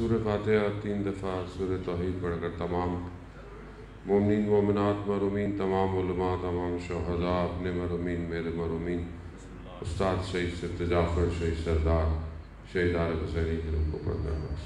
سورہ فاتحہ 3 دفعہ سورہ توحید پڑھ کر تمام مومنین مومنات مرحومین، تمام علماء، تمام شہداء، اپنے مرحومین، میرے مرحومین، استاد شہید سید جعفر، شہید سردار، شہید عارف حسینی کی روح کو پڑھ کر بس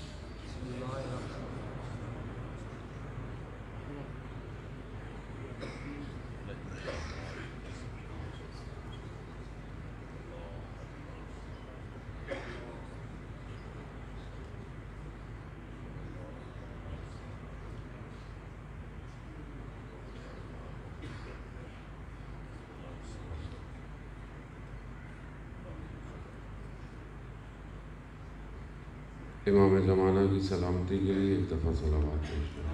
امام زمانہ کی سلامتی کے لیے ایک دفعہ صلوات پیش کریں۔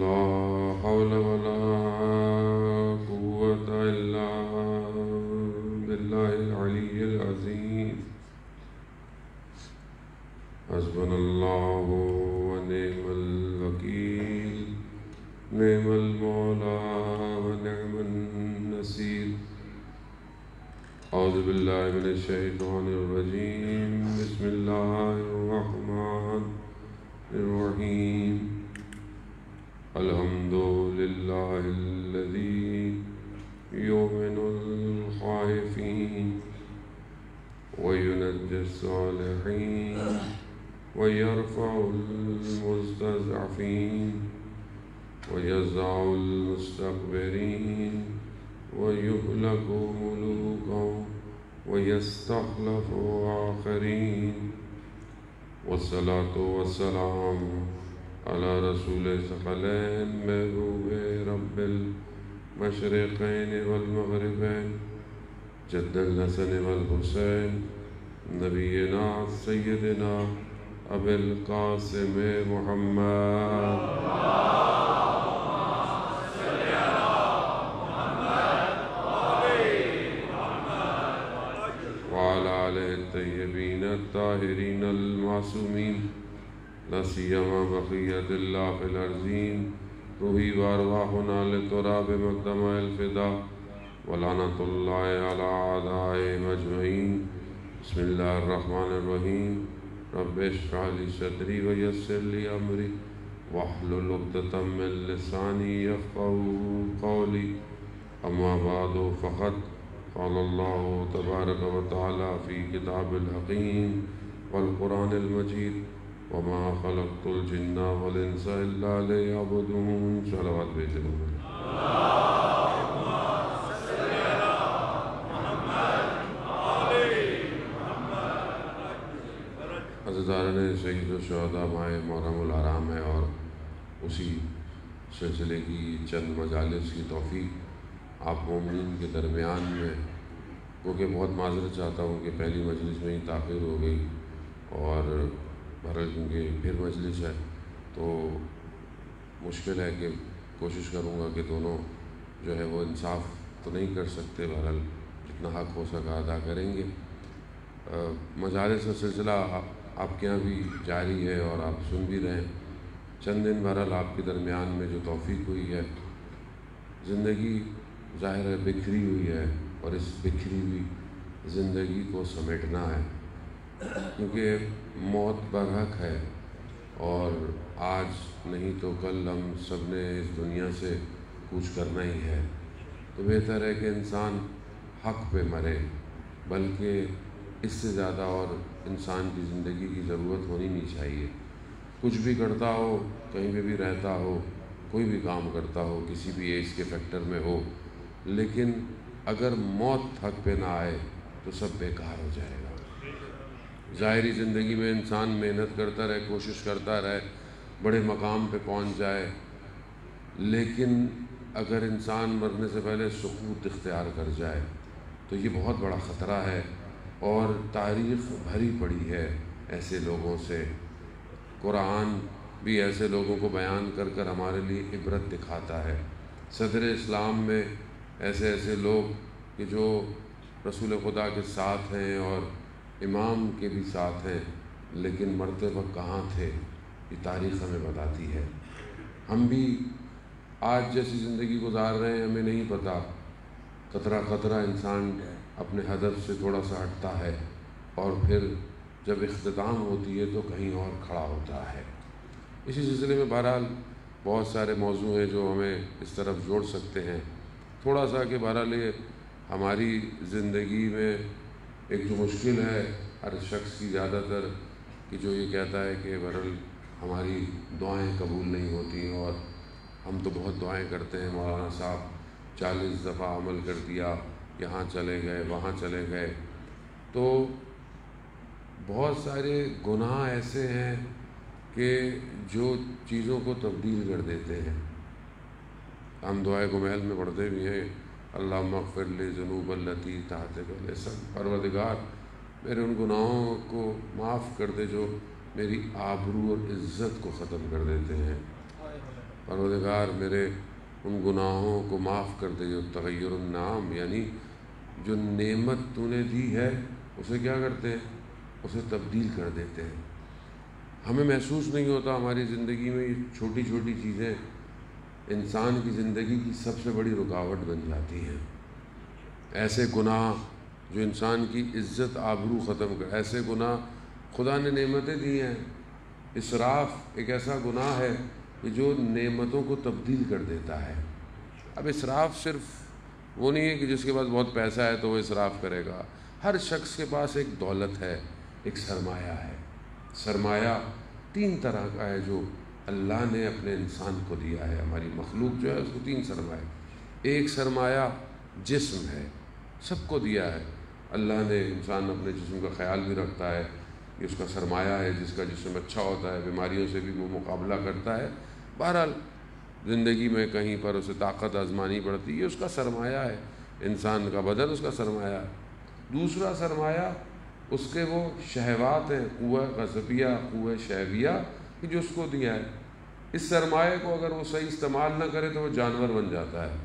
لا حول ولا قوة إلا بالله العلي العظيم حسبنا الله ونعم الوكيل نعم المولى ونعم النصير أعوذ بالله من الشيطان الرجيم بسم الله الرحمن الرحيم الحمد لله الذي يؤمن الخائفين وينجي الصالحين ويرفع المستضعفين ويزع المستكبرين ويهلك ملوكهم ويستخلف آخرين والصلاة والسلام على رسول الثقلين محبوب رب المشرقين والمغربين جد الحسن والحسين نبينا سيدنا أبي القاسم محمد وعلى آله الطيبين الطاهرين المعصومين لا سيما بقية الله في الأرضين روحي وأرواحنا لتراب مقدم الفداء ولعنة الله على أعدائهم أجمعين بسم الله الرحمن الرحيم رب اشرح لي صدري ويسر لي أمري واحلل عقدة من لساني يفقهوا قولي أما بعد فقد قال الله تبارك وتعالى في كتاب الحكيم والقرآن المجيد وما خلقت الجن والانس الا ليعبدون صلوات بھیجے عزیزان شہید الشہداء ماہ محرم الحرام ہے اور اسی سلسلے کی چند مجالس کی توفیق آپ مومنین کے درمیان میں، کیونکہ بہت معذرت چاہتا ہوں کہ پہلی مجلس میں ہی تاخیر ہو گئی اور بہرحال کیونکہ پھر مجلس ہے تو مشکل ہے کہ کوشش کروں گا کہ دونوں جو ہے وہ انصاف تو نہیں کر سکتے، بہرحال جتنا حق ہو سکا ادا کریں گے۔ مجالس کا سلسلہ آپ کے یہاں بھی جاری ہے اور آپ سن بھی رہے ہیں۔ چند دن بہرحال آپ کے درمیان میں جو توفیق ہوئی ہے، زندگی ظاہر ہے بکھری ہوئی ہے اور اس بکھری ہوئی زندگی کو سمیٹنا ہے، کیونکہ موت برحق ہے اور آج نہیں تو کل ہم سب نے اس دنیا سے کوچ کرنا ہی ہے۔ تو بہتر ہے کہ انسان حق پہ مرے، بلکہ اس سے زیادہ اور انسان کی زندگی کی ضرورت ہونی نہیں چاہیے۔ کچھ بھی کرتا ہو، کہیں پہ بھی رہتا ہو، کوئی بھی کام کرتا ہو، کسی بھی ایج کے فیکٹر میں ہو، لیکن اگر موت حق پہ نہ آئے تو سب بیکار ہو جائے گا۔ ظاہری زندگی میں انسان محنت کرتا رہے، کوشش کرتا رہے، بڑے مقام پہ پہنچ جائے، لیکن اگر انسان مرنے سے پہلے سکوت اختیار کر جائے تو یہ بہت بڑا خطرہ ہے، اور تاریخ بھری پڑی ہے ایسے لوگوں سے۔ قرآن بھی ایسے لوگوں کو بیان کر کر ہمارے لیے عبرت دکھاتا ہے۔ صدر اسلام میں ایسے لوگ کہ جو رسول خدا کے ساتھ ہیں اور امام کے بھی ساتھ ہیں، لیکن مرتے وقت کہاں تھے، یہ تاریخ ہمیں بتاتی ہے۔ ہم بھی آج جیسی زندگی گزار رہے ہیں ہمیں نہیں پتہ، قطرہ قطرہ انسان اپنے ہدف سے تھوڑا سا ہٹتا ہے اور پھر جب اختتام ہوتی ہے تو کہیں اور کھڑا ہوتا ہے۔ اسی سلسلے میں بہرحال بہت سارے موضوع ہیں جو ہمیں اس طرف جوڑ سکتے ہیں، تھوڑا سا کہ بہرحال یہ ہماری زندگی میں ایک جو مشکل ہے ہر شخص کی زیادہ تر، کہ جو یہ کہتا ہے کہ بہرحال ہماری دعائیں قبول نہیں ہوتی، اور ہم تو بہت دعائیں کرتے ہیں، مولانا صاحب 40 دفعہ عمل کر دیا، یہاں چلے گئے وہاں چلے گئے، تو بہت سارے گناہ ایسے ہیں کہ جو چیزوں کو تبدیل کر دیتے ہیں۔ ہم دعائے کمیل میں پڑھتے بھی ہیں، اللہم اغفر لی ذنوب التی تحتک الاسم، پروردگار میرے ان گناہوں کو معاف کر دے جو میری آبرو اور عزت کو ختم کر دیتے ہیں، پروردگار میرے ان گناہوں کو معاف کر دے جو تغیر النعم، یعنی جو نعمت تو نے دی ہے اسے کیا کرتے ہیں، اسے تبدیل کر دیتے ہیں۔ ہمیں محسوس نہیں ہوتا، ہماری زندگی میں یہ چھوٹی چھوٹی چیزیں انسان کی زندگی کی سب سے بڑی رکاوٹ بن جاتی ہیں۔ ایسے گناہ جو انسان کی عزت آبرو ختم کر، ایسے گناہ خدا نے نعمتیں دی ہیں، اسراف ایک ایسا گناہ ہے کہ جو نعمتوں کو تبدیل کر دیتا ہے۔ اب اسراف صرف وہ نہیں ہے کہ جس کے پاس بہت پیسہ ہے تو وہ اسراف کرے گا، ہر شخص کے پاس ایک دولت ہے، ایک سرمایہ ہے۔ سرمایہ 3 طرح کا ہے جو اللہ نے اپنے انسان کو دیا ہے، ہماری مخلوق جو ہے اس کو 3 سرمایہ۔ ایک سرمایہ جسم ہے، سب کو دیا ہے اللہ نے، انسان اپنے جسم کا خیال بھی رکھتا ہے، یہ اس کا سرمایہ ہے، جس کا جسم اچھا ہوتا ہے بیماریوں سے بھی وہ مقابلہ کرتا ہے، بہرحال زندگی میں کہیں پر اسے طاقت آزمانی پڑتی ہے، یہ اس کا سرمایہ ہے، انسان کا بدن اس کا سرمایہ ہے۔ دوسرا سرمایہ اس کے وہ شہوات ہیں، قوہ غضبیہ، قوہ شہویہ، کہ جو اس کو دیا ہے۔ اس سرمایہ کو اگر وہ صحیح استعمال نہ کرے تو وہ جانور بن جاتا ہے۔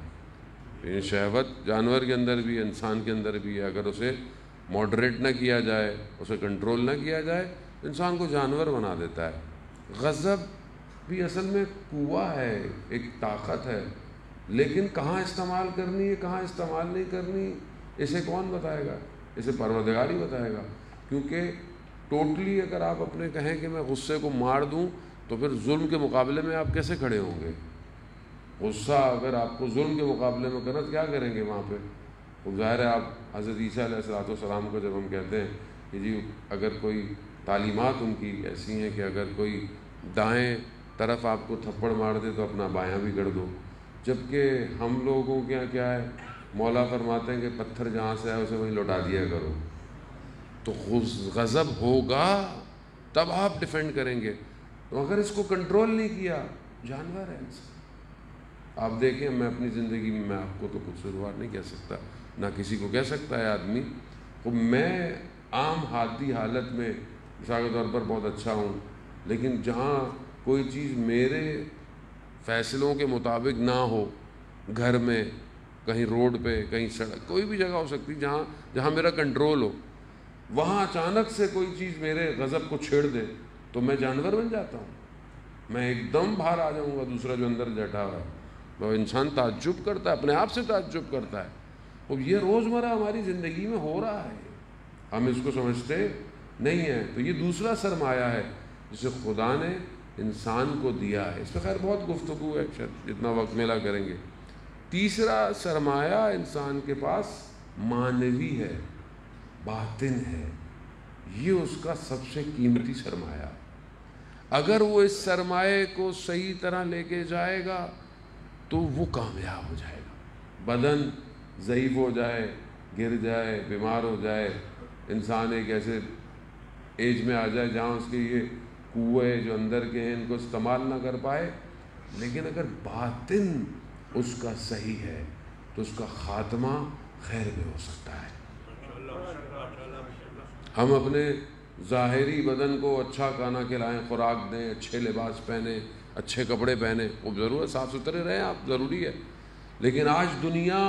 یہ شہوت جانور کے اندر بھی ہے، انسان کے اندر بھی ہے، اگر اسے ماڈریٹ نہ کیا جائے، اسے کنٹرول نہ کیا جائے، انسان کو جانور بنا دیتا ہے۔ غضب بھی اصل میں قوہ ہے، ایک طاقت ہے، لیکن کہاں استعمال کرنی ہے کہاں استعمال نہیں کرنی اسے کون بتائے گا؟ اسے پروردگار ہی بتائے گا، کیونکہ ٹوٹلی اگر آپ اپنے کہیں کہ میں غصے کو مار دوں تو پھر ظلم کے مقابلے میں آپ کیسے کھڑے ہوں گے؟ غصہ اگر آپ کو ظلم کے مقابلے میں کرنا تو کیا کریں گے وہاں پہ؟ وہ ظاہر ہے آپ حضرت عیسیٰ علیہ السلام کو جب ہم کہتے ہیں کہ جی اگر کوئی تعلیمات ان کی ایسی ہیں کہ اگر کوئی دائیں طرف آپ کو تھپڑ مار دے تو اپنا بایاں بھی کر دو، جبکہ ہم لوگوں کے یہاں کیا ہے، مولا فرماتے ہیں کہ پتھر جہاں سے ہے اسے وہیں لوٹا دیا کرو۔ تو غضب ہوگا تب آپ ڈیفینڈ کریں گے، تو اگر اس کو کنٹرول نہیں کیا، جانور ہے انسان۔ آپ دیکھیں میں اپنی زندگی میں آپ کو تو کچھ سروار نہیں کہہ سکتا، نہ کسی کو کہہ سکتا ہے آدمی، تو میں عام حادی حالت میں مثال کے طور پر بہت اچھا ہوں، لیکن جہاں کوئی چیز میرے فیصلوں کے مطابق نہ ہو، گھر میں، کہیں روڈ پہ، کہیں سڑک، کوئی بھی جگہ ہو سکتی جہاں میرا کنٹرول ہو، وہاں اچانک سے کوئی چیز میرے غضب کو چھیڑ دے تو میں جانور بن جاتا ہوں، میں ایک دم باہر آ جاؤں گا، دوسرا جو اندر بیٹھا ہوا ہے وہ انسان تعجب کرتا ہے، اپنے آپ سے تعجب کرتا ہے۔ اور یہ روزمرہ ہماری زندگی میں ہو رہا ہے، ہم اس کو سمجھتے نہیں ہیں۔ تو یہ دوسرا سرمایہ ہے جسے خدا نے انسان کو دیا ہے، اس پہ خیر بہت گفتگو ہے، شاید جتنا وقت ملا کریں گے۔ تیسرا سرمایہ انسان کے پاس معنوی ہے، باطن ہے، یہ اس کا سب سے قیمتی سرمایہ۔ اگر وہ اس سرمایہ کو صحیح طرح لے کے جائے گا تو وہ کامیاب ہو جائے گا۔ بدن ضعیف ہو جائے، گر جائے، بیمار ہو جائے، انسان ایک ایسے ایج میں آ جائے جہاں اس کے یہ قوے جو اندر کے ہیں ان کو استعمال نہ کر پائے، لیکن اگر باطن اس کا صحیح ہے تو اس کا خاتمہ خیر میں ہو سکتا ہے۔ ہم اپنے ظاہری بدن کو اچھا کھانا کھلائیں، خوراک دیں، اچھے لباس پہنیں، اچھے کپڑے پہنیں، وہ ضرور ہے، صاف ستھرے رہیں آپ، ضروری ہے، لیکن آج دنیا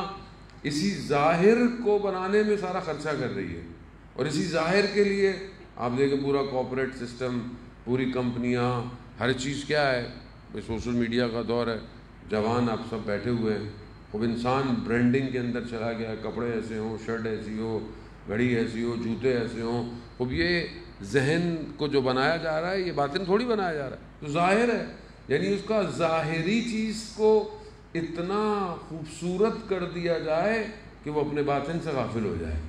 اسی ظاہر کو بنانے میں سارا خرچہ کر رہی ہے، اور اسی ظاہر کے لیے آپ دیکھیں پورا کارپوریٹ سسٹم، پوری کمپنیاں، ہر چیز کیا ہے، سوشل میڈیا کا دور ہے، جوان آپ سب بیٹھے ہوئے ہیں، اب انسان برانڈنگ کے اندر چلا گیا، کپڑے ایسے ہوں، شرٹ ایسی ہو، گھڑی ایسی ہو، جوتے ایسے ہوں. اب یہ ذہن کو جو بنایا جا رہا ہے یہ باطن تھوڑی بنایا جا رہا ہے، تو ظاہر ہے. یعنی اس کا ظاہری چیز کو اتنا خوبصورت کر دیا جائے کہ وہ اپنے باطن سے غافل ہو جائے.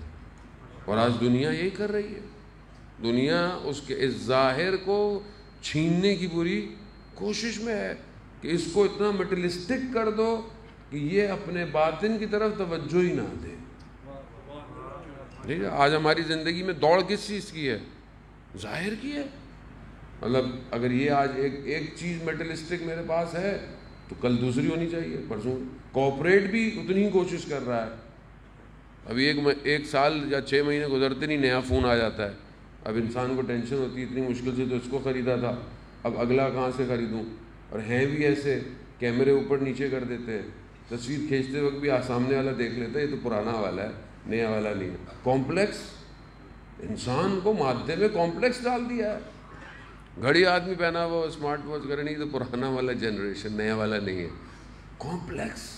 اور آج دنیا یہی کر رہی ہے. دنیا اس کے اس ظاہر کو چھیننے کی پوری کوشش میں ہے کہ اس کو اتنا مٹیریلسٹک کر دو کہ یہ اپنے باطن کی طرف توجہ ہی نہ دے. ٹھیک ہے، آج ہماری زندگی میں دوڑ کس چیز کی ہے؟ ظاہر کی ہے. مطلب اگر یہ آج ایک چیز میٹرلسٹک میرے پاس ہے تو کل دوسری ہونی چاہیے، پرسوں. کارپوریٹ بھی اتنی ہی کوشش کر رہا ہے. ابھی ایک سال یا 6 مہینے گزرتے نہیں نیا فون آ جاتا ہے. اب انسان کو ٹینشن ہوتی ہے اتنی مشکل سے تو اس کو خریدا تھا، اب اگلا کہاں سے خریدوں. اور ہیں بھی ایسے کیمرے اوپر نیچے کر دیتے ہیں، تصویر کھینچتے وقت بھی سامنے والا دیکھ لیتا ہے یہ تو پرانا والا ہے، نیا والا نہیں ہے. کمپلیکس، انسان کو مادے میں کمپلیکس ڈال دیا ہے. گھڑی آدمی پہنا ہوا اسمارٹ واچ کرے نہیں تو پرانا والا جنریشن، نیا والا نہیں ہے. کمپلیکس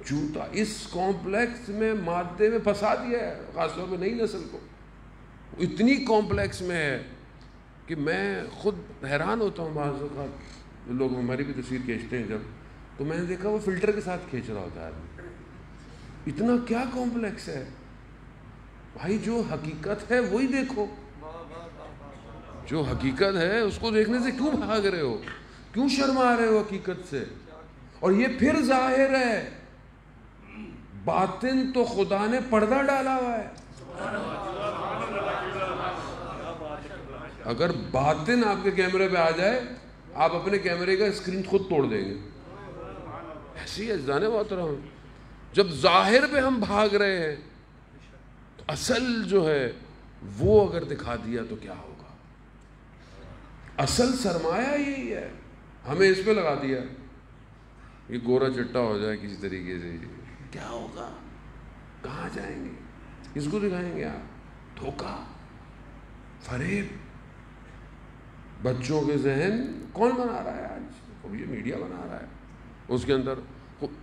جوتا، اس کمپلیکس میں مادے میں پھنسا دیا ہے خاص طور پہ نئی نسل کو. اتنی کمپلیکس میں ہے کہ میں خود حیران ہوتا ہوں. بعض اوقات لوگ ہماری بھی تصویر کھینچتے ہیں جب، تو میں نے دیکھا وہ فلٹر کے ساتھ کھینچ رہا ہوتا ہے آدمی. اتنا کیا کمپلیکس ہے بھائی؟ جو حقیقت ہے وہی دیکھو. جو حقیقت ہے اس کو دیکھنے سے کیوں بھاگ رہے ہو؟ کیوں شرما رہے ہو حقیقت سے؟ اور یہ پھر ظاہر ہے، باطن تو خدا نے پردہ ڈالا ہوا ہے. اگر باطن آپ کے کیمرے پہ آ جائے آپ اپنے کیمرے کا اسکرین خود توڑ دیں گے. ایسی اجزانے محترم، جب ظاہر پہ ہم بھاگ رہے ہیں تو اصل جو ہے وہ اگر دکھا دیا تو کیا ہوگا؟ اصل سرمایہ یہی ہے. ہمیں اس پہ لگا دیا یہ گورا چٹا ہو جائے کسی طریقے سے، کیا ہوگا؟ کہاں جائیں گے؟ کس کو دکھائیں گے آپ؟ دھوکہ، فریب. بچوں کے ذہن کون بنا رہا ہے آج؟ اب یہ میڈیا بنا رہا ہے. اس کے اندر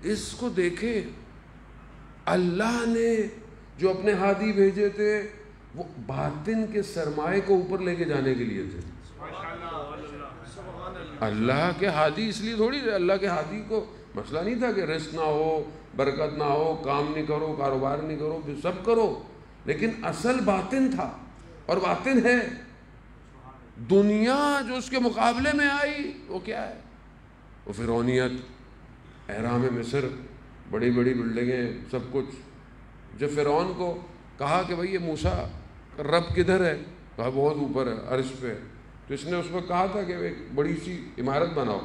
اس کو دیکھیں، اللہ نے جو اپنے ہادی بھیجے تھے وہ باطن کے سرمائے کو اوپر لے کے جانے کے لیے تھے. اللہ کے ہادی اس لیے تھوڑی تھے. اللہ کے ہادی کو مسئلہ نہیں تھا کہ رزق نہ ہو، برکت نہ ہو، کام نہیں کرو، کاروبار نہیں کرو، پھر سب کرو، لیکن اصل باطن تھا. اور باطن ہے. دنیا جو اس کے مقابلے میں آئی وہ کیا ہے؟ وہ فرعونیت، اہرام مصر، بڑی بڑی بلڈنگیں، سب کچھ. جب فرعون کو کہا کہ بھئی یہ موسیٰ کا رب کدھر ہے؟ کہا بہت اوپر ہے، عرش پہ. تو اس نے اس کو کہا تھا کہ ایک بڑی سی عمارت بناؤ.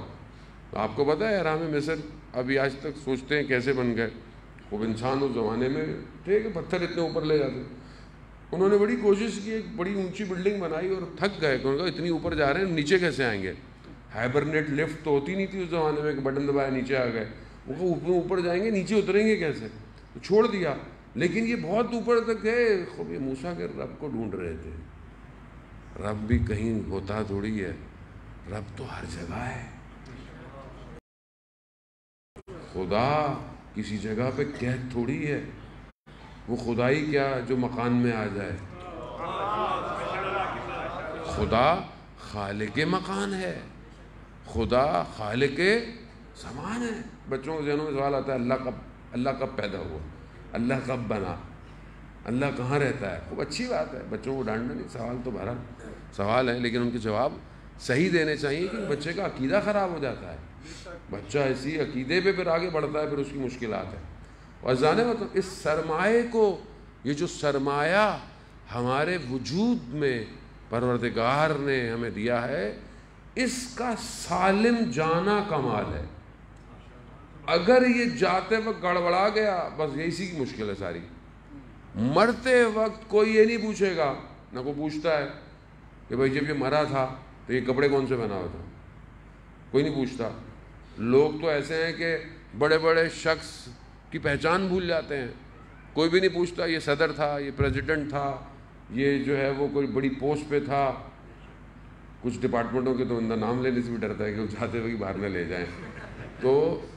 آپ کو پتہ ہے اہرام مصر ابھی آج تک سوچتے ہیں کیسے بن گئے. خوب انسان اس زمانے میں تھے کہ پتھر اتنے اوپر لے جاتے. انہوں نے بڑی کوشش کی، ایک بڑی اونچی بلڈنگ بنائی اور تھک گئے کہ انہوں نے کہا اتنی اوپر جا رہے ہیں نیچے کیسے آئیں گے؟ ہائبرنیٹ لفٹ تو ہوتی نہیں تھی اس زمانے میں کہ بٹن دبایا نیچے آ گئے. وہ اوپر جائیں گے نیچے اتریں گے کیسے؟ تو چھوڑ دیا. لیکن یہ بہت اوپر تک گئے. خوب یہ موسیٰ کے رب کو ڈھونڈ رہے تھے. رب بھی کہیں ہوتا تھوڑی ہے، رب تو ہر جگہ ہے. خدا کسی جگہ پہ قید تھوڑی ہے. وہ خدائی کیا جو مکان میں آ جائے. خدا خالق مکان ہے، خدا خالق زمان ہے. بچوں کے ذہنوں میں سوال آتا ہے اللہ کب پیدا ہوا، اللہ کب بنا، اللہ کہاں رہتا ہے. خوب اچھی بات ہے، بچوں کو ڈانٹنا نہیں. سوال تو بہرحال سوال ہے، لیکن ان کے جواب صحیح دینے چاہیے کہ بچے کا عقیدہ خراب ہو جاتا ہے. بچہ اسی عقیدے پہ پھر آگے بڑھتا ہے، پھر اس کی مشکلات ہیں. اور جانے مطلب اس سرمایے کو، یہ جو سرمایہ ہمارے وجود میں پروردگار نے ہمیں دیا ہے، اس کا سالم جانا کمال ہے. اگر یہ جاتے وقت گڑبڑا گیا بس یہی سی کی مشکل ہے ساری. مرتے وقت کوئی یہ نہیں پوچھے گا، نہ کوئی پوچھتا ہے کہ بھائی جب یہ مرا تھا تو یہ کپڑے کون سے پہنا ہوا تھا. کوئی نہیں پوچھتا. لوگ تو ایسے ہیں کہ بڑے بڑے شخص کی پہچان بھول جاتے ہیں. کوئی بھی نہیں پوچھتا یہ صدر تھا، یہ پریزیڈنٹ تھا، یہ جو ہے وہ کوئی بڑی پوسٹ پہ تھا. کچھ ڈپارٹمنٹوں کے تو ان کا نام لینے سے بھی ڈرتا ہے کہ وہ چاہتے ہوئے کہ باہر نہ لے جائیں. تو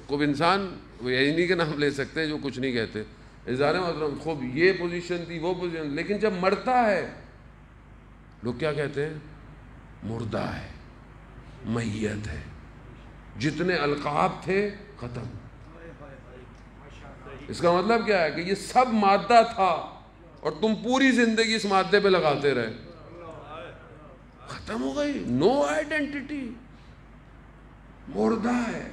کوئی انسان یہی نہیں کہ نام لے سکتے جو کچھ نہیں کہتے. اظہار محترم خوب یہ پوزیشن تھی وہ پوزیشن، لیکن جب مرتا ہے لوگ کیا کہتے ہیں؟ مردہ ہے، میت ہے. جتنے القاب تھے ختم. اس کا مطلب کیا ہے کہ یہ سب مادہ تھا اور تم پوری زندگی اس مادے پہ لگاتے رہے. ختم ہو گئی، نو آئیڈینٹی، مردہ ہے.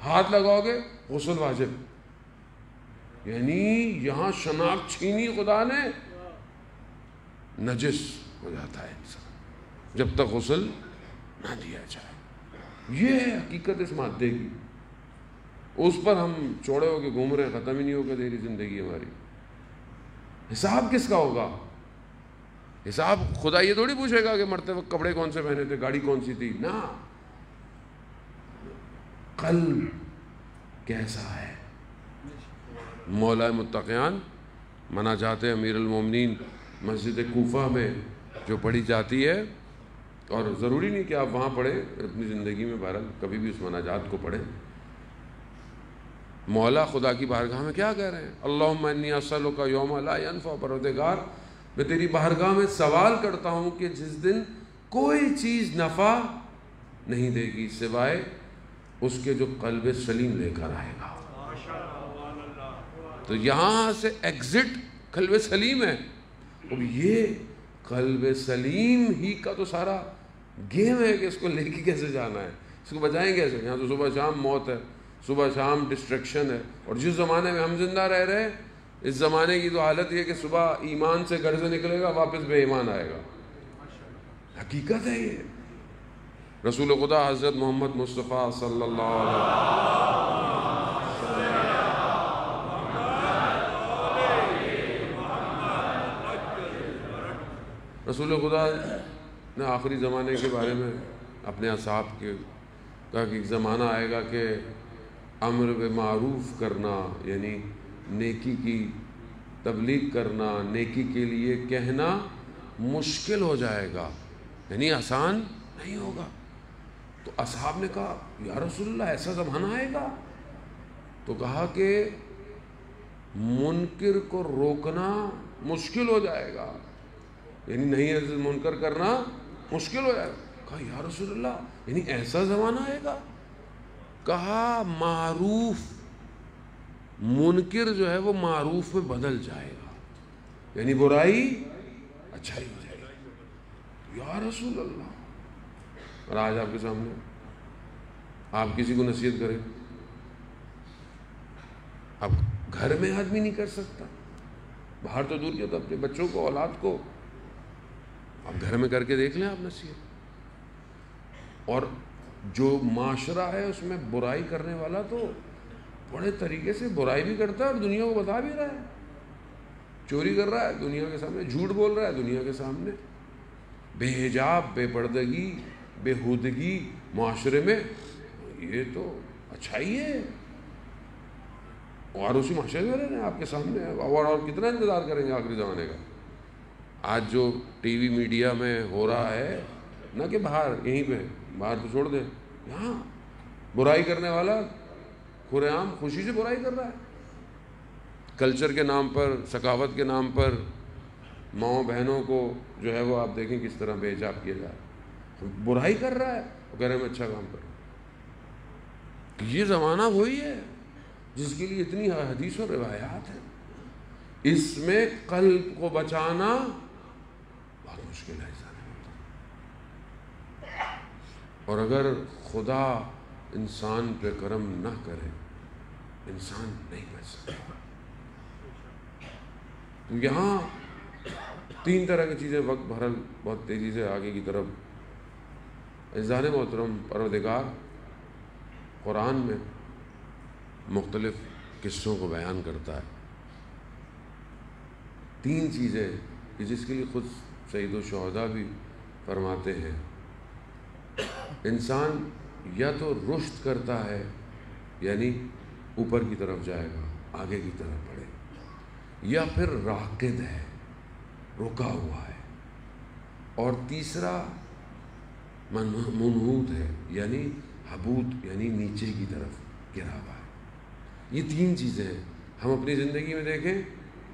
ہاتھ لگاؤ گے غسل واجب، یعنی یہاں شناخت چھینی خدا نے، نجس ہو جاتا ہے انسان جب تک غسل نہ دیا جائے. یہ ہے حقیقت اس مادے کی. اس پر ہم چوڑے ہو کے گھوم رہے ہیں، ختم ہی نہیں ہوگا تیری زندگی ہماری. حساب کس کا ہوگا؟ حساب خدا یہ تھوڑی پوچھے گا کہ مرتے وقت کپڑے کون سے پہنے تھے، گاڑی کون سی تھی. نہ، قلب کیسا ہے. مولا متقیان مناجات امیر المومنین مسجد کوفہ میں جو پڑھی جاتی ہے، اور ضروری نہیں کہ آپ وہاں پڑھیں، اپنی زندگی میں بہرحال کبھی بھی اس مناجات کو پڑھیں. مولا خدا کی بارگاہ میں کیا کہہ رہے ہیں؟ اللہم انی اسألک یوم لا ینفع، پروردگار میں تیری بارگاہ میں سوال کرتا ہوں کہ جس دن کوئی چیز نفع نہیں دے گی سوائے اس کے جو قلب سلیم لے کر آئے گا. تو یہاں سے ایگزٹ قلب سلیم ہے. اب یہ قلب سلیم ہی کا تو سارا گیم ہے کہ اس کو لے کے کیسے جانا ہے، اس کو بچائیں کیسے. یہاں تو صبح شام موت ہے، صبح شام ڈسٹریکشن ہے. اور جس زمانے میں ہم زندہ رہ رہے ہیں، اس زمانے کی تو حالت یہ کہ صبح ایمان سے گھر سے نکلے گا، واپس بے ایمان آئے گا. حقیقت ہے یہ. رسول خدا حضرت محمد مصطفیٰ صلی اللہ علیہ رسول خدا نے آخری زمانے کے بارے میں اپنے اصحاب کے کہا کہ ایک زمانہ آئے گا کہ امر بالمعروف کرنا، یعنی نیکی کی تبلیغ کرنا، نیکی کے لیے کہنا مشکل ہو جائے گا، یعنی آسان نہیں ہوگا. تو اصحاب نے کہا یا رسول اللہ ایسا زمانہ آئے گا؟ تو کہا کہ منکر کو روکنا مشکل ہو جائے گا، یعنی نہیں منکر کرنا مشکل ہو جائے گا. کہا یا رسول اللہ یعنی ایسا زمانہ آئے گا؟ کہا معروف، منکر جو ہے وہ معروف میں بدل جائے گا، یعنی برائی اچھائی ہو جائے گی. یا رسول اللہ. اور آج آپ کے سامنے آپ کسی کو نصیحت کریں، اب گھر میں آدمی نہیں کر سکتا، باہر تو دور کیا، تو اپنے بچوں کو، اولاد کو اب گھر میں کر کے دیکھ لیں آپ نصیحت. اور جو معاشرہ ہے اس میں برائی کرنے والا تو بڑے طریقے سے برائی بھی کرتا ہے اور دنیا کو بتا بھی رہا ہے. چوری کر رہا ہے دنیا کے سامنے، جھوٹ بول رہا ہے دنیا کے سامنے، بے حجاب، بے پردگی، بے ہودگی معاشرے میں، یہ تو اچھائی ہے. اور اسی معاشرے میں رہے ہیں آپ کے سامنے، اور کتنا انتظار کریں گے آخری زمانے کا. آج جو ٹی وی میڈیا میں ہو رہا ہے، نہ کہ باہر، یہیں پہ باہر تو چھوڑ دیں، یہاں برائی کرنے والا کھلے عام خوشی سے برائی کر رہا ہے. کلچر کے نام پر، ثقافت کے نام پر ماؤں بہنوں کو جو ہے وہ آپ دیکھیں کس طرح بے حجاب کیا جا رہا ہے، برائی کر رہا ہے، وہ کہہ رہے ہیں میں اچھا کام کر رہا ہوں. یہ زمانہ وہی ہے جس کے لیے اتنی حدیث و روایات ہیں. اس میں قلب کو بچانا بہت مشکل ہے. اور اگر خدا انسان پہ کرم نہ کرے، انسان نہیں بچ سکتا. تو یہاں تین طرح کی چیزیں، وقت بہرحال بہت تیزی سے آگے کی طرف. عزیزان محترم، پروردگار قرآن میں مختلف قصوں کو بیان کرتا ہے. تین چیزیں کہ جس کے لیے خود سید الشہداء بھی فرماتے ہیں، انسان یا تو رشد کرتا ہے، یعنی اوپر کی طرف جائے گا، آگے کی طرف بڑھے، یا پھر راکد ہے، رکا ہوا ہے، اور تیسرا منحوت ہے، یعنی حبوط، یعنی نیچے کی طرف گرا ہوا ہے۔ یہ تین چیزیں ہیں، ہم اپنی زندگی میں دیکھیں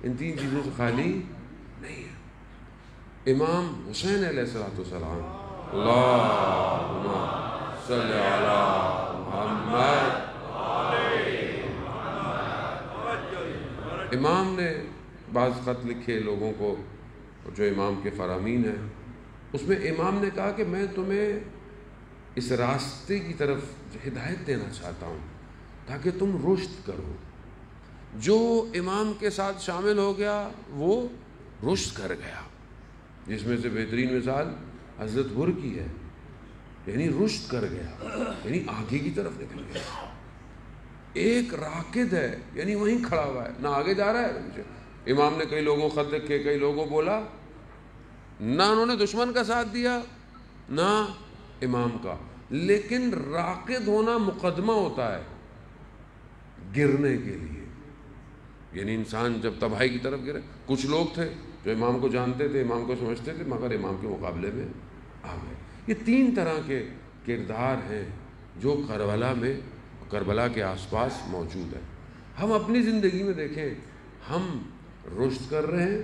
ان تین چیزوں سے خالی نہیں ہے۔ امام حسین علیہ السلام، اللہم صلی علی محمد، امام نے بعض خط لکھے لوگوں کو جو امام کے فرامین ہیں، اس میں امام نے کہا کہ میں تمہیں اس راستے کی طرف ہدایت دینا چاہتا ہوں تاکہ تم رشد کرو۔ جو امام کے ساتھ شامل ہو گیا وہ رشد کر گیا، جس میں سے بہترین مثال حضرت بر کی ہے، یعنی رشد کر گیا، یعنی آگے کی طرف نکل گیا۔ ایک راکد ہے، یعنی وہیں کھڑا ہوا ہے، نہ آگے جا رہا ہے۔ امام نے کئی لوگوں خط لکھے، کئی لوگوں بولا، نہ انہوں نے دشمن کا ساتھ دیا نہ امام کا، لیکن راکد ہونا مقدمہ ہوتا ہے گرنے کے لیے، یعنی انسان جب تباہی کی طرف گرے۔ کچھ لوگ تھے جو امام کو جانتے تھے، امام کو سمجھتے تھے، مگر امام کے مقابلے میں آ گئے۔ یہ تین طرح کے کردار ہیں جو کربلا کے آس پاس موجود ہے۔ ہم اپنی زندگی میں دیکھیں، ہم رشد کر رہے ہیں،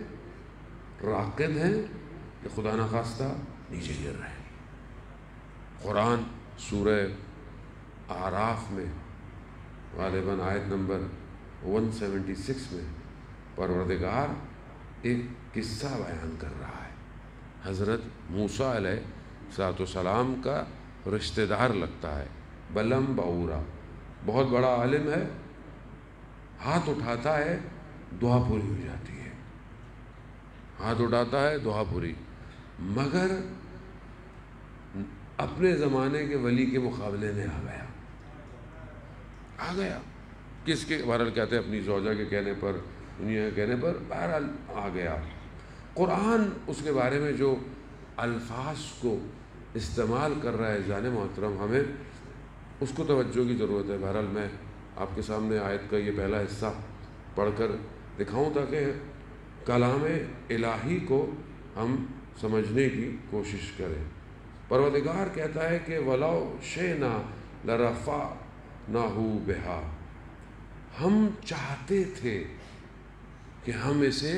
راکد ہیں، کہ خدا نخواستہ نیچے گر رہے ہیں۔ قرآن سورہ اعراف میں غالباً آیت نمبر 176 میں پروردگار ایک قصہ بیان کر رہا ہے۔ حضرت موسیٰ علیہ السلام کا رشتہ دار لگتا ہے، بلم بعورا، بہت بڑا عالم ہے، ہاتھ اٹھاتا ہے دعا پوری ہو جاتی ہے، ہاتھ اٹھاتا ہے دعا پوری، مگر اپنے زمانے کے ولی کے مقابلے میں آ گیا، کس کے بہرحال کہتے ہیں اپنی زوجہ کے کہنے پر، دنیا کے کہنے پر، بہرحال آ گیا۔ قرآن اس کے بارے میں جو الفاظ کو استعمال کر رہا ہے جان محترم، ہمیں اس کو توجہ کی ضرورت ہے۔ بہرحال میں آپ کے سامنے آیت کا یہ پہلا حصہ پڑھ کر دکھاؤں تاکہ کلام الہی کو ہم سمجھنے کی کوشش کریں۔ پروردگار کہتا ہے کہ وَلَوْ شِئْنَا لَرَفَعْنَاهُ بِهَا، ہم چاہتے تھے کہ ہم اسے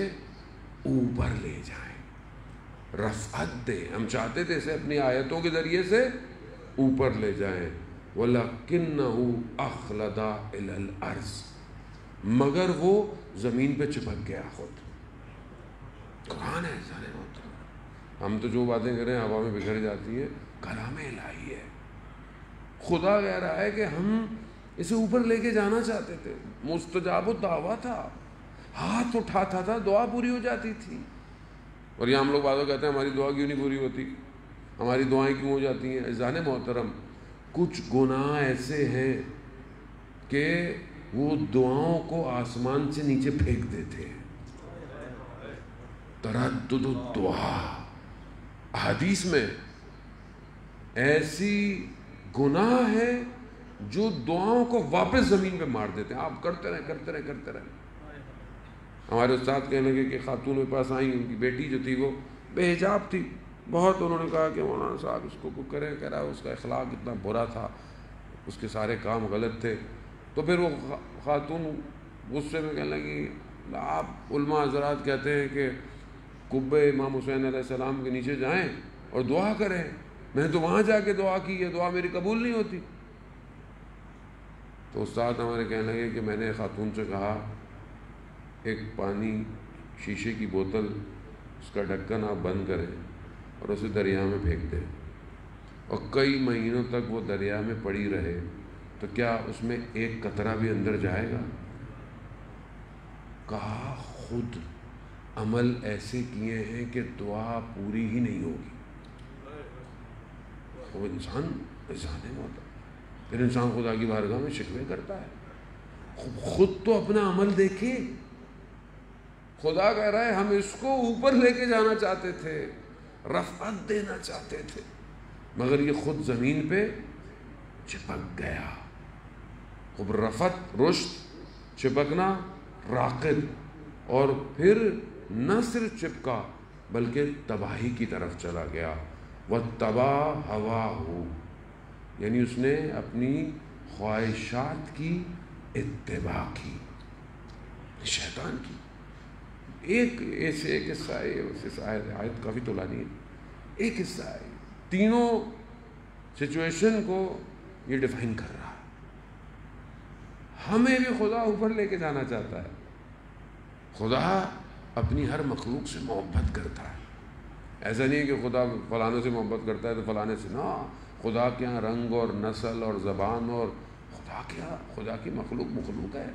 اوپر لے جائیں، رفعت دیں، ہم چاہتے تھے اسے اپنی آیتوں کے ذریعے سے اوپر لے جائیں، وَلَكِنَّهُ أَخْلَدَ إِلَى الْأَرْضِ، مگر وہ زمین پہ چپک گیا خود۔ قرآن ہے سارے ہوتا، ہم تو جو باتیں کریں ہوا میں بکھر جاتی ہیں، کلام الہی ہے۔ خدا کہہ رہا ہے کہ ہم اسے اوپر لے کے جانا چاہتے تھے، مستجاب الدعویٰ تھا، ہاتھ اٹھاتا تھا دعا پوری ہو جاتی تھی۔ اور یہاں ہم لوگ بعض کہتے ہیں ہماری دعا کیوں نہیں پوری ہوتی، ہماری دعائیں کیوں ہو جاتی ہیں؟ عزیزان محترم، کچھ گناہ ایسے ہیں کہ وہ دعاؤں کو آسمان سے نیچے پھینک دیتے ہیں۔ تردد الدعا، حدیث میں ایسی گناہ ہے جو دعاؤں کو واپس زمین پہ مار دیتے ہیں۔ آپ کرتے رہیں۔ ہمارے استاد کہنے لگے کہ خاتون میرے پاس آئیں، ان کی بیٹی جو تھی وہ بے حجاب تھی بہت، انہوں نے کہا کہ مولانا صاحب اس کو کریں، کہہ رہا اس کا اخلاق اتنا برا تھا، اس کے سارے کام غلط تھے۔ تو پھر وہ خاتون غصے میں کہنے لگی، آپ علماء حضرات کہتے ہیں کہ قبے امام حسین علیہ السلام کے نیچے جائیں اور دعا کریں، میں تو وہاں جا کے دعا کی ہے، دعا میری قبول نہیں ہوتی۔ تو استاد ہمارے کہنے لگے کہ میں نے خاتون سے کہا ایک پانی شیشے کی بوتل، اس کا ڈھکن آپ بند کریں اور اسے دریا میں پھینک دیں، اور کئی مہینوں تک وہ دریا میں پڑی رہے، تو کیا اس میں ایک قطرہ بھی اندر جائے گا؟ کہا خود عمل ایسے کیے ہیں کہ دعا پوری ہی نہیں ہوگی۔ وہ انسان ہوتا، پھر انسان خدا کی بارگاہ میں شکوے کرتا ہے۔ خود تو اپنا عمل دیکھے، خدا کہہ رہا ہے ہم اس کو اوپر لے کے جانا چاہتے تھے، رفعت دینا چاہتے تھے، مگر یہ خود زمین پہ چپک گیا۔ خب رفعت، رشد، چپکنا، راقد، اور پھر نہ صرف چپکا بلکہ تباہی کی طرف چلا گیا۔ وَاتَّبَعَ هَوَاهُ، یعنی اس نے اپنی خواہشات کی اتباع کی، شیطان کی. ایک قصہ ہے، اس آیت کافی طولانی ہے، ایک قصہ ہے، تینوں سچویشن کو یہ ڈیفائن کر رہا ہے. ہمیں بھی خدا اوپر لے کے جانا چاہتا ہے. خدا اپنی ہر مخلوق سے محبت کرتا ہے. ایسا نہیں ہے کہ خدا فلانے سے محبت کرتا ہے تو فلانے سے نہ. خدا کے یہاں رنگ اور نسل اور زبان اور خدا کی مخلوق ہے.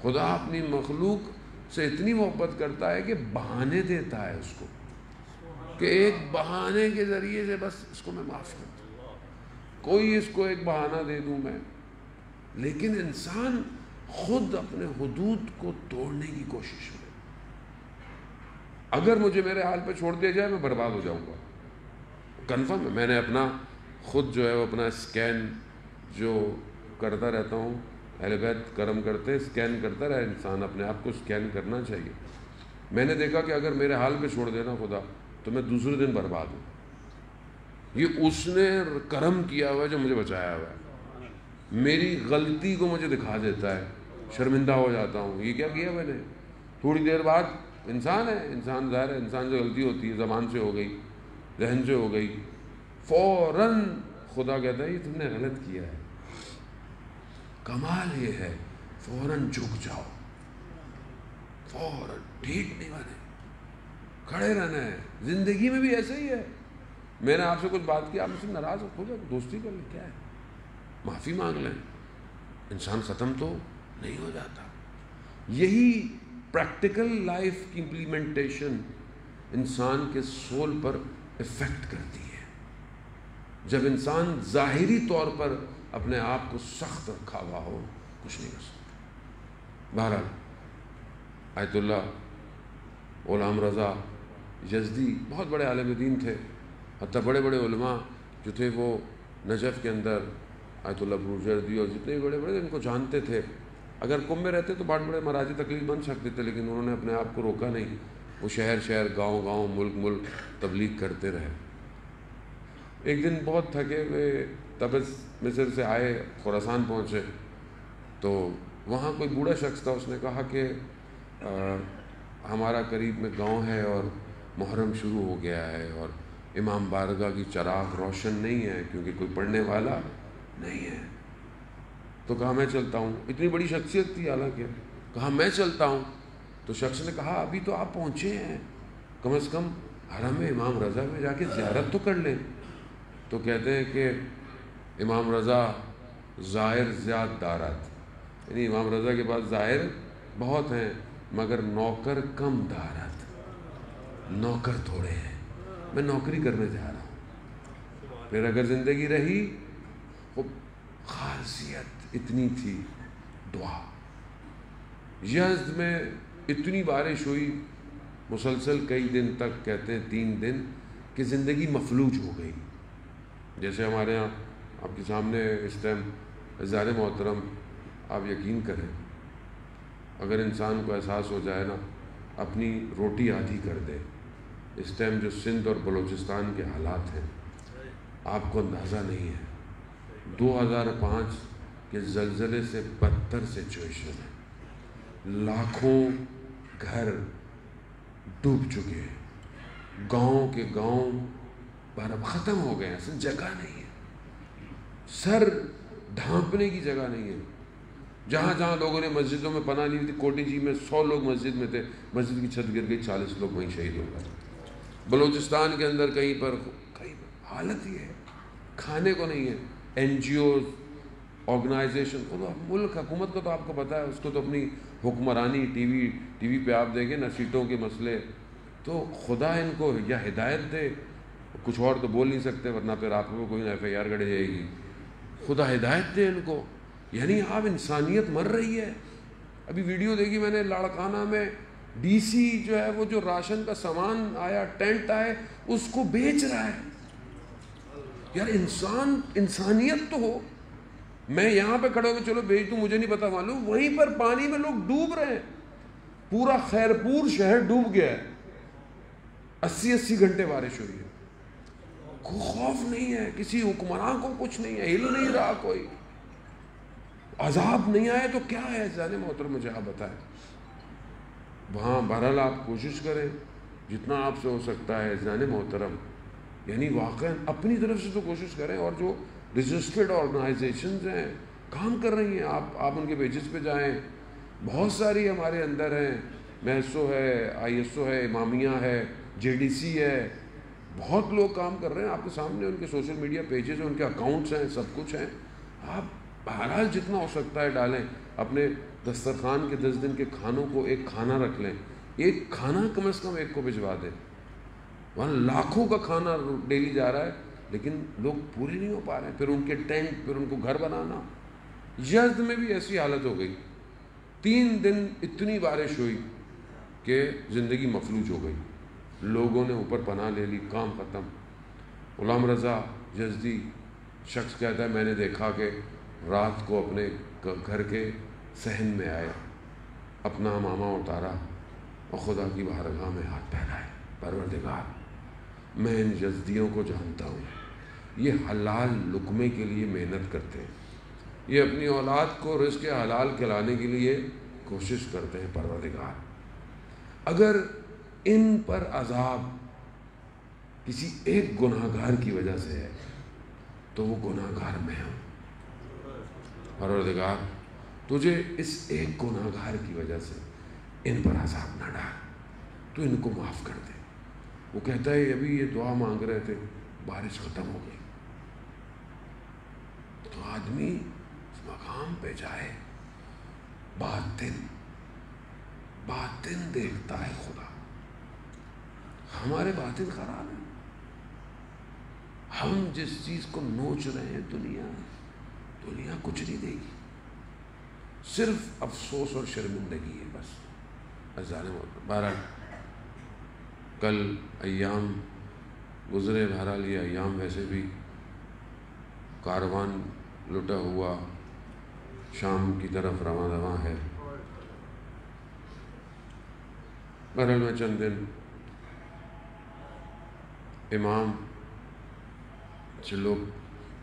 خدا اپنی مخلوق سے اتنی محبت کرتا ہے کہ بہانے دیتا ہے اس کو، کہ ایک بہانے کے ذریعے سے بس اس کو میں معاف کر دوں، کوئی اس کو ایک بہانہ دے دوں میں. لیکن انسان خود اپنے حدود کو توڑنے کی کوشش میں، اگر مجھے میرے حال پہ چھوڑ دیا جائے میں برباد ہو جاؤں گا، کنفرم ہے. میں نے اپنا خود جو ہے وہ اپنا اسکین جو کرتا رہتا ہوں، اہل بیت کرم کرتے، اسکین کرتا رہے انسان، اپنے آپ کو اسکین کرنا چاہیے. میں نے دیکھا کہ اگر میرے حال پہ چھوڑ دینا خدا تو میں دوسرے دن برباد ہوں. یہ اس نے کرم کیا ہوا ہے جو مجھے بچایا ہوا ہے. میری غلطی کو مجھے دکھا دیتا ہے، شرمندہ ہو جاتا ہوں. یہ کیا میں نے؟ تھوڑی دیر بعد انسان ہے، انسان ظاہر ہے، انسان سے غلطی ہوتی ہے، زبان سے ہو گئی، ذہن سے ہو گئی، فوراً خدا کہتا ہے یہ تم نے غلط کیا ہے. کمال یہ ہے فوراً جھک جاؤ، فوراً ٹھیک نہیں بنے، کھڑے رہنا ہے. زندگی میں بھی ایسا ہی ہے. میں نے آپ سے کچھ بات کی، آپ مجھ سے ناراض ہو جائے، دوستی کر لیں، کیا ہے، معافی مانگ لیں، انسان ختم تو نہیں ہو جاتا. یہی پریکٹیکل لائف کی امپلیمنٹیشن انسان کے سول پر افیکٹ کرتی ہے. جب انسان ظاہری طور پر اپنے آپ کو سخت رکھا ہوا ہو، کچھ نہیں کر سکتا. بہرحال آیت اللہ غلام رضا یزدی بہت بڑے عالم دین تھے. حتیٰ بڑے بڑے علماء جو تھے وہ نجف کے اندر آیت اللہ بروجردی اور جتنے بڑے بڑے ان کو جانتے تھے. اگر قم میں رہتے تو بڑے بڑے مراجع تقلید بن سکتے تھے، لیکن انہوں نے اپنے آپ کو روکا نہیں. وہ شہر شہر، گاؤں گاؤں، ملک ملک تبلیغ کرتے رہے. ایک دن بہت تھکے ہوئے تبز مصر سے آئے، خراسان پہنچے تو وہاں کوئی بوڑھا شخص تھا. اس نے کہا کہ ہمارا قریب میں گاؤں ہے اور محرم شروع ہو گیا ہے اور امام بارگاہ کی چراغ روشن نہیں ہے کیونکہ کوئی پڑھنے والا نہیں ہے. تو کہا میں چلتا ہوں. اتنی بڑی شخصیت تھی حالانکہ. کہا میں چلتا ہوں. تو شخص نے کہا ابھی تو آپ پہنچے ہیں، کم از کم حرم امام رضا میں جا کے زیارت تو کر لیں. تو کہتے ہیں کہ امام رضا زائر زیاد دارت، یعنی امام رضا کے پاس زائر بہت ہیں مگر نوکر کم دارت، نوکر تھوڑے ہیں، میں نوکری کرنے جا رہا ہوں. پھر اگر زندگی رہی، وہ خاصیت اتنی تھی دعا. یزد میں اتنی بارش ہوئی مسلسل کئی دن تک، کہتے ہیں 3 دن، کہ زندگی مفلوج ہو گئی. جیسے ہمارے یہاں آپ کے سامنے اس ٹائم زار محترم، آپ یقین کریں اگر انسان کو احساس ہو جائے نا اپنی روٹی آدھی کر دے. اس ٹائم جو سندھ اور بلوچستان کے حالات ہیں آپ کو اندازہ نہیں ہے. 2005 کے زلزلے سے بدتر سچویشن ہے. لاکھوں گھر ڈوب چکے ہیں، گاؤں کے گاؤں برف ختم ہو گئے ہیں. اصل جگہ نہیں ہے، سر ڈھانپنے کی جگہ نہیں ہے. جہاں جہاں لوگوں نے مسجدوں میں پناہ لی تھی، کوٹی جی میں 100 لوگ مسجد میں تھے، مسجد کی چھت گر گئی، 40 لوگ وہیں شہید ہو گئے. بلوچستان کے اندر کہیں پر حالت یہ ہے، کھانے کو نہیں ہے. این جی اوز، آرگنائزیشن، ملک حکومت کا تو آپ کو پتہ ہے، اس کو تو اپنی حکمرانی ٹی وی پہ آپ دیکھیں نا، سیٹوں کے مسئلے. تو خدا ان کو یا ہدایت دے، کچھ اور تو بول نہیں سکتے ورنہ پھر آپ کو کوئی ایف آئی آر گڑ جائے گی. خدا ہدایت دے ان کو. یعنی آپ انسانیت مر رہی ہے. ابھی ویڈیو دیکھی میں نے، لاڑکانہ میں ڈی سی جو ہے وہ جو راشن کا سامان آیا، ٹینٹ آئے، اس کو بیچ رہا ہے. یار انسانیت تو ہو. میں یہاں پہ کھڑے ہو کے چلو بیچ دوں، مجھے نہیں پتا معلوم، وہیں پر پانی میں لوگ ڈوب رہے ہیں. پورا خیرپور شہر ڈوب گیا ہے. 80 گھنٹے بارش ہوئی ہے. کوئی خوف نہیں ہے، کسی حکمراں کو کچھ نہیں ہے، ہل نہیں رہا کوئی. عذاب نہیں آئے تو کیا ہے جانے محترم، مجھے آپ بتائیں. وہاں بہرحال آپ کوشش کریں جتنا آپ سے ہو سکتا ہے جانے محترم، یعنی واقعا اپنی طرف سے تو کوشش کریں. اور جو رجسٹرڈ آرگنائزیشنز ہیں کام کر رہی ہیں، آپ ان کے پیجز پہ جائیں، بہت ساری ہمارے اندر ہیں. میسو ہے، آئی ایس او ہے، امامیہ ہے، جے ڈی سی ہے، بہت لوگ کام کر رہے ہیں. آپ کے سامنے ان کے سوشل میڈیا پیجز ہیں، ان کے اکاؤنٹس ہیں، سب کچھ ہیں. آپ بہرحال جتنا ہو سکتا ہے ڈالیں. اپنے دسترخوان کے 10 دن کے کھانوں کو ایک کھانا رکھ لیں، ایک کھانا کم از کم ایک کو بھجوا دیں. وہاں لاکھوں کا کھانا ڈیلی جا رہا ہے لیکن لوگ پورے نہیں ہو پا رہے ہیں. پھر ان کے ٹینٹ، پھر ان کو گھر بنانا. یزد میں بھی ایسی حالت ہو گئی، 3 دن اتنی بارش ہوئی کہ زندگی مفلوج ہو گئی. لوگوں نے اوپر پناہ لے لی، کام ختم. غلام رضا یزدی شخص کہتا ہے میں نے دیکھا کہ رات کو اپنے گھر کے صحن میں آئے، اپنا امامہ اتارا اور خدا کی بارگاہ میں ہاتھ پھیلائے. پروردگار، میں ان یزدیوں کو جانتا ہوں، یہ حلال لقمے کے لیے محنت کرتے ہیں، یہ اپنی اولاد کو رزق حلال کھلانے کے لیے کوشش کرتے ہیں. پروردگار، اگر ان پر عذاب کسی ایک گناہ گار کی وجہ سے ہے تو وہ گناہ گار میں ہوں. پروردگار، تجھے اس ایک گناہ گار کی وجہ سے ان پر عذاب نہ ڈال، تو ان کو معاف کر دے. وہ کہتا ہے ابھی یہ دعا مانگ رہے تھے، بارش ختم ہو گئی. تو آدمی اس مقام پہ جائے، باطن دیکھتا ہے خدا. ہمارے باطن خراب ہے. ہم جس چیز کو نوچ رہے ہیں دنیا کچھ نہیں دے گی، صرف افسوس اور شرمندگی ہے بس. بہرحال کل ایام گزرے، بہرحال یہ ایام ویسے بھی کاروان لٹا ہوا شام کی طرف رواں رواں ہے. بہرحال میں چند دن امام سے لوگ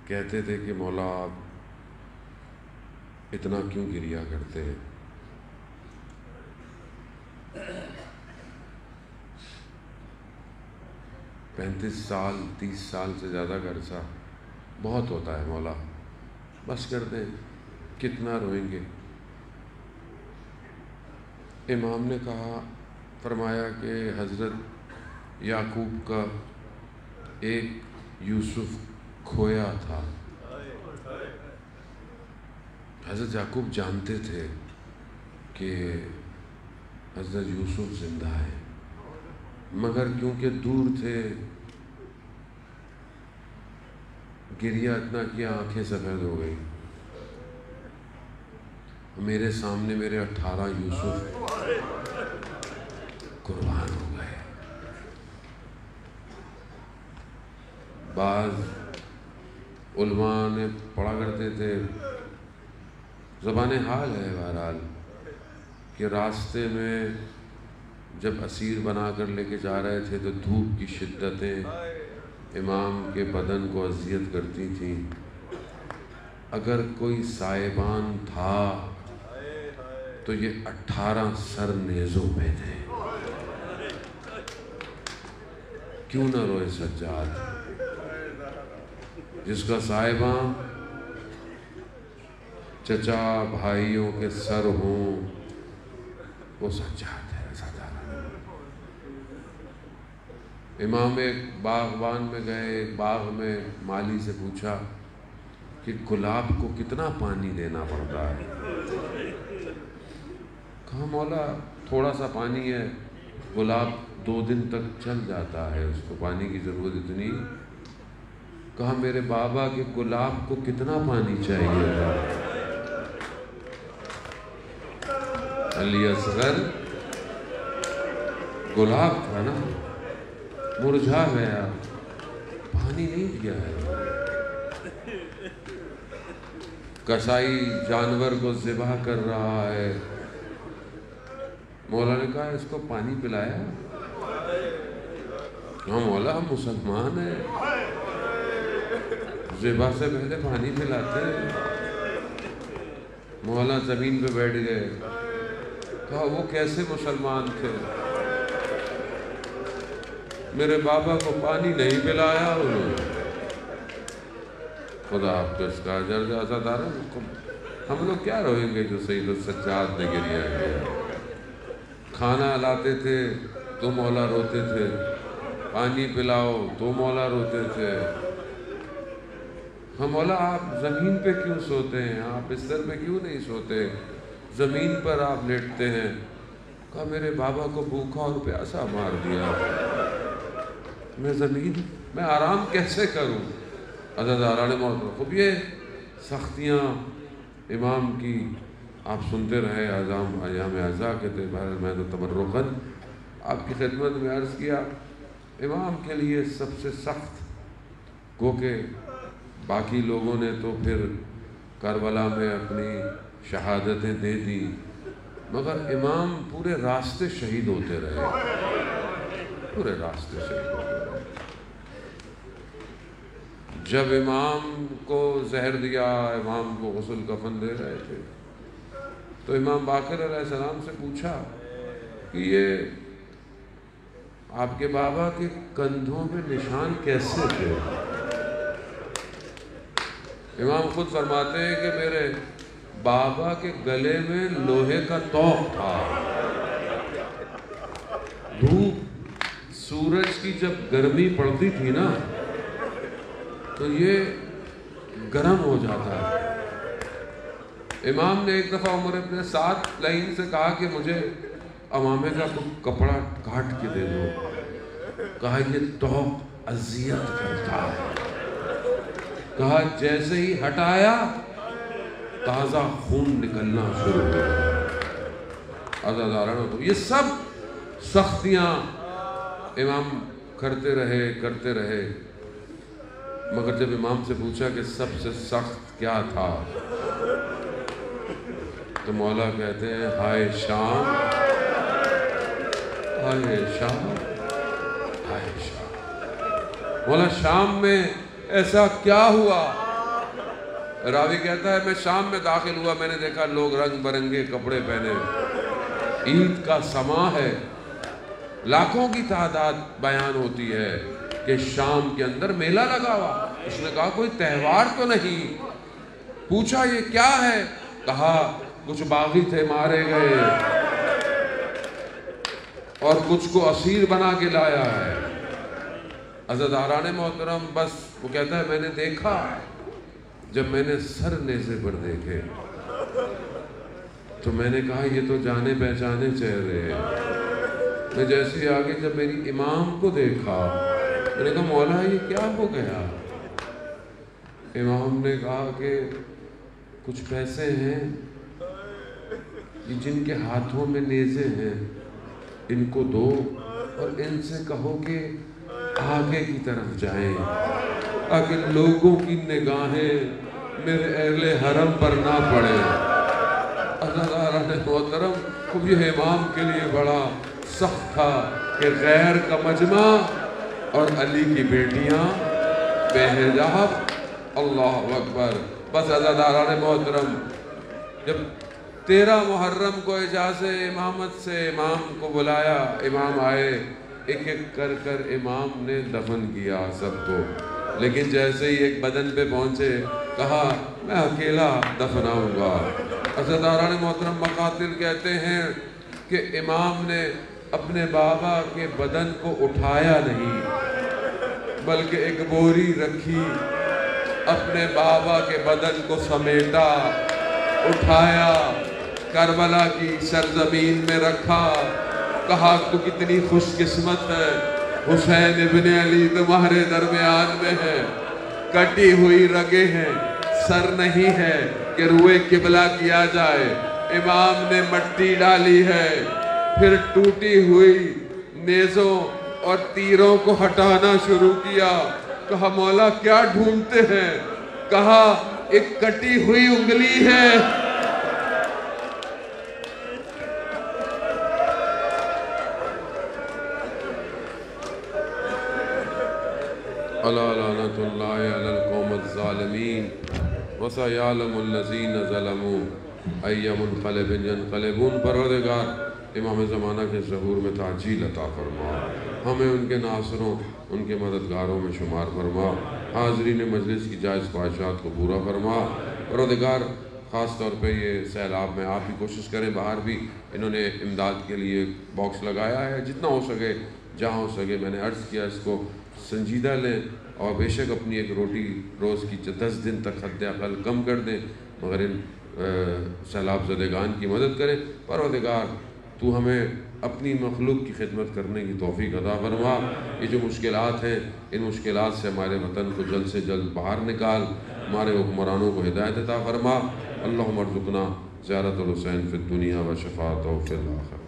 کہتے تھے کہ مولا آپ اتنا کیوں گریا کرتے ہیں؟ پینتیس سال 30 سال سے زیادہ کا عرصہ بہت ہوتا ہے مولا، بس کر دیں، کتنا روئیں گے. امام نے کہا، فرمایا کہ حضرت یعقوب کا ایک یوسف کھویا تھا. حضرت یعقوب جانتے تھے کہ حضرت یوسف زندہ ہے، مگر کیونکہ دور تھے گریا اتنا کیا آنکھیں سفید ہو گئی. میرے سامنے میرے 18 یوسف قربان ہو گئے. بعض علماء نے پڑھا کرتے تھے، زبان حال ہے بہرحال، کہ راستے میں جب اسیر بنا کر لے کے جا رہے تھے تو دھوپ کی شدتیں امام کے بدن کو اذیت کرتی تھیں. اگر کوئی سائبان تھا تو یہ 18 سر نیزوں پہ تھے. کیوں نہ روئے سجاد، جس کا سائبان چچا بھائیوں کے سر ہوں وہ سجاد ہے. امام ایک باغبان میں گئے، ایک باغ میں مالی سے پوچھا کہ گلاب کو کتنا پانی دینا پڑتا ہے؟ کہا مولا تھوڑا سا پانی ہے، گلاب 2 دن تک چل جاتا ہے، اس کو پانی کی ضرورت اتنی. کہا میرے بابا کے گلاب کو کتنا پانی چاہیے تھا؟ علی اصغر گلاب تھا نا، مرجھا گیا، پانی نہیں دیا ہے. کسائی جانور کو ذبح کر رہا ہے، مولا نے کہا اس کو پانی پلایا؟ ہاں مولا ہم مسلمان ہیں، ذبح سے پہلے پانی پلاتے ہیں. مولا زمین پہ بیٹھ گئے. کہا وہ کیسے مسلمان تھے؟ میرے بابا کو پانی نہیں پلایا انہوں نے. خدا آپ کو اس کا اجر دے. عزادارہ ہم لوگ کیا روئیں گے جو سید السجاد نے گریا ہے؟ کھانا لاتے تھے تو مولا روتے تھے، پانی پلاؤ تو مولا روتے تھے. ہم مولا آپ زمین پہ کیوں سوتے ہیں؟ آپ بستر پہ کیوں نہیں سوتے؟ زمین پر آپ لیٹتے ہیں. کہا میرے بابا کو بھوکا اور پیاسا مار دیا، میں آرام کیسے کروں؟ عزاداران محترم، خب یہ سختیاں امام کی آپ سنتے رہے. ایام اعزاء کے تھے. بہرحال میں تو تبرکاً آپ کی خدمت میں عرض کیا. امام کے لیے سب سے سخت، گو کہ باقی لوگوں نے تو پھر کربلا میں اپنی شہادتیں دے دی، مگر امام پورے راستے شہید ہوتے رہے، پورے راستے شہید ہوتے رہے. جب امام کو زہر دیا، امام کو غسل کفن دے رہے تھے، تو امام باقر علیہ السلام سے پوچھا کہ یہ آپ کے بابا کے کندھوں پہ نشان کیسے تھے؟ امام خود فرماتے ہیں کہ میرے بابا کے گلے میں لوہے کا توق تھا. دھوپ سورج کی جب گرمی پڑتی تھی نا تو یہ گرم ہو جاتا ہے. امام نے ایک دفعہ عمر ابن سعد لعین سے کہا کہ مجھے امامے کا کپڑا کاٹ کے دے دو. کہا یہ توق اذیت کرتا ہے. کہا جیسے ہی ہٹایا تازہ خون نکلنا شروع ہو گیا. عزاداران تو یہ سب سختیاں امام کرتے رہے. مگر جب امام سے پوچھا کہ سب سے سخت کیا تھا تو مولا کہتے ہیں ہائے شام، ہائے شام، ہائے شام. مولا شام میں ایسا کیا ہوا؟ راوی کہتا ہے میں شام میں داخل ہوا، میں نے دیکھا لوگ رنگ برنگے کپڑے پہنے، عید کا سماں ہے، لاکھوں کی تعداد بیان ہوتی ہے کہ شام کے اندر میلہ لگا ہوا. اس نے کہا کوئی تہوار تو نہیں؟ پوچھا یہ کیا ہے؟ کہا کچھ باغی تھے مارے گئے اور کچھ کو اسیر بنا کے لایا ہے. عزاداران محترم، بس وہ کہتا ہے میں نے دیکھا، جب میں نے سر نیزے پر دیکھے تو میں نے کہا یہ تو جانے پہچانے چہرے ہیں. میں جیسے آگے جب میری امام کو دیکھا میں نے کہا مولا یہ کیا ہو گیا؟ امام نے کہا کہ کچھ پیسے ہیں جن کے ہاتھوں میں نیزے ہیں، ان کو دو اور ان سے کہو کہ آگے کی طرف جائیں تاکہ لوگوں کی نگاہیں میرے اہل حرم پر نہ پڑے. عزاداران محترم، خب یہ امام کے لیے بڑا سخت تھا کہ غیر کا مجمع اور علی کی بیٹیاں بے حجاب. اللہ اکبر. بس عزاداران محترم، جب 13 محرم کو اجازت امامت سے امام کو بلایا، امام آئے، ایک ایک کر کر امام نے دفن کیا سب کو. لیکن جیسے ہی ایک بدن پہ پہنچے کہا میں اکیلا دفناؤں گا. عزاداران محترم، مقاتل کہتے ہیں کہ امام نے اپنے بابا کے بدن کو اٹھایا نہیں بلکہ ایک بوری رکھی، اپنے بابا کے بدن کو سمیٹا، اٹھایا، کربلا کی سرزمین میں رکھا. کہا تو کتنی خوش قسمت ہے، حسین ابن علی تمہارے درمیان میں ہے، کٹی ہوئی رگیں ہیں، سر نہیں ہے کہ روئے قبلہ کیا جائے. امام نے مٹی ڈالی ہے، پھر ٹوٹی ہوئی نیزوں اور تیروں کو ہٹانا شروع کیا. کہا مولا کیا ڈھونڈتے ہیں؟ کہا ایک کٹی ہوئی انگلی ہے. الا لعنۃ اللہ علی القوم الظالمین وسیعلم الذین ظلموا ای منقلب ینقلبون، پروردگار امام زمانہ کے ظہور میں تعجیل عطا فرما، ہمیں ان کے ناصروں ان کے مددگاروں میں شمار فرما، حاضرین مجلس کی جائز خواہشات کو پورا فرما۔ پروردگار خاص طور پہ یہ سیلاب میں آپ بھی کوشش کریں، باہر بھی انہوں نے امداد کے لیے باکس لگایا ہے، جتنا ہو سکے جہاں ہو سکے میں نے عرض کیا اس کو سنجیدہ لیں، اور بے شک اپنی ایک روٹی روز کی 10 دن تک حد اقل کم کر دیں، مگر ان سیلاب زدگان کی مدد کریں۔ پروردگار تو ہمیں اپنی مخلوق کی خدمت کرنے کی توفیق عطا فرما، یہ جو مشکلات ہیں ان مشکلات سے ہمارے وطن کو جلد سے جلد باہر نکال، ہمارے حکمرانوں کو ہدایت عطا فرما۔ اللہم ارزقنا زیارت الحسین فی الدنیا و شفاعتہ فی الآخرہ۔